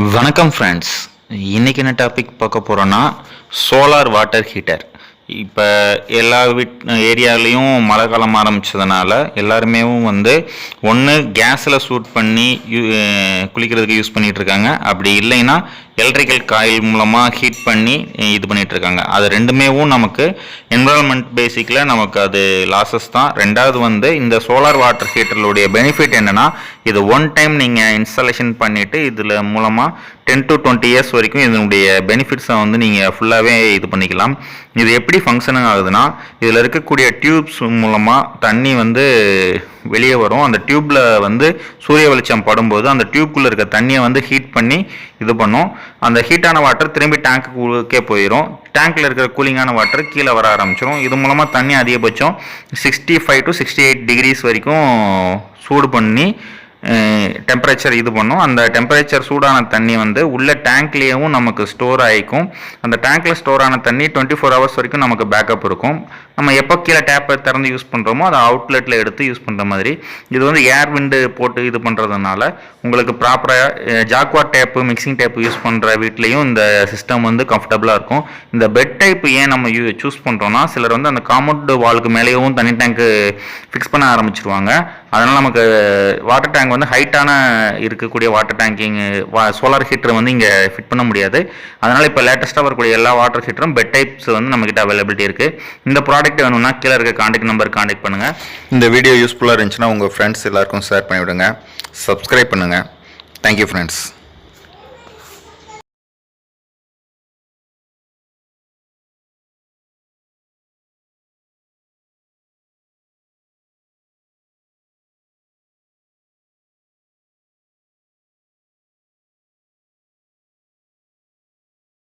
வணக்கம் ஃப்ரெண்ட்ஸ். இன்றைக்கி என்ன டாபிக் பார்க்க போகிறோன்னா சோலார் வாட்டர் ஹீட்டர். இப்போ எல்லா ஏரியாலையும் மழை காலம் ஆரம்பித்ததுனால எல்லாருமே ஒன்று கேஸில் சூட் பண்ணி குளிக்கிறதுக்கு யூஸ் பண்ணிகிட்ருக்காங்க. அப்படி இல்லைன்னா எலக்ட்ரிக்கல் காயில் மூலமாக ஹீட் பண்ணி இது பண்ணிகிட்ருக்காங்க. அது ரெண்டுமே நமக்கு என்விரான்மெண்ட் பேசிக்கில் நமக்கு அது லாஸஸ் தான். ரெண்டாவது இந்த சோலார் வாட்டர் ஹீட்டருடைய பெனிஃபிட் என்னென்னா, இது ஒன் டைம் நீங்கள் இன்ஸ்டாலேஷன் பண்ணிவிட்டு இதில் மூலமாக 10 to 20 years வரைக்கும் இதனுடைய பெனிஃபிட்ஸை நீங்கள் ஃபுல்லாகவே இது பண்ணிக்கலாம். இது எப்படி ஃபங்க்ஷனிங் ஆகுதுன்னா, இதில் இருக்கக்கூடிய டியூப்ஸ் மூலமாக தண்ணி வெளியே வரும். அந்த டியூப்பில் சூரிய வெளிச்சம் படும்போது அந்த டியூப்குள்ளே இருக்க தண்ணியை ஹீட் பண்ணி இது பண்ணும். அந்த ஹீட்டான வாட்டர் திரும்பி டேங்க்குக்கே போயிடும். டேங்க்கில் இருக்கிற கூலிங்கான வாட்டர் கீழே வர ஆரம்பிச்சிடும். இது மூலமாக தண்ணி அதிகபட்சம் 65 to 68 degrees வரைக்கும் சூடு பண்ணி டெம்பரேச்சர் இது பண்ணும். அந்த டெம்பரேச்சர் சூடான தண்ணி உள்ள டேங்க்லேயும் நமக்கு ஸ்டோர் ஆகிக்கும். அந்த டேங்க்கில் ஸ்டோர் ஆன தண்ணி 24 hours வரைக்கும் நமக்கு பேக்கப் இருக்கும். நம்ம எப்போ கீழே டேப்பை திறந்து யூஸ் பண்ணுறோமோ அதை அவுட்லெட்டில் எடுத்து யூஸ் பண்ணுற மாதிரி. இது ஏர் விண்டு போட்டு இது பண்ணுறதுனால உங்களுக்கு ப்ராப்பராக Jaguar tap, mixing tap use பண்ணுற வீட்லேயும் இந்த சிஸ்டம் கம்ஃபர்டபுளாக இருக்கும். இந்த பெட் டைப் ஏன் நம்ம சூஸ் பண்ணுறோன்னா, சிலர் அந்த காம்பவுண்ட் வாலுக்கு மேலேயும் தண்ணி டேங்க்கு ஃபிக்ஸ் பண்ண ஆரம்பிச்சிருவாங்க. அதனால் நமக்கு வாட்டர் டேங்க் ஹைட்டான இருக்கக்கூடிய வாட்டர் டேங்கிங் சோலார் ஹீட்டர் இங்கே ஃபிட் பண்ண முடியாது. அதனால் இப்போ லேட்டஸ்ட்டாக வரக்கூடிய எல்லா வாட்டர் ஹீட்டரும் பெட் டைப்ஸ் நம்மகிட்ட அவைலபிலிட்டி இருக்குது. இந்த ப்ராடக்ட் வேணும்னா கீழே இருக்க கான்டாக்ட் நம்பர் கான்டாக்ட் பண்ணுங்கள். இந்த வீடியோ யூஸ்ஃபுல்லாக இருந்துச்சுன்னா உங்கள் ஃப்ரெண்ட்ஸ் எல்லாருக்கும் ஷேர் பண்ணிவிடுங்க. சப்ஸ்கிரைப் பண்ணுங்கள். Thank you friends.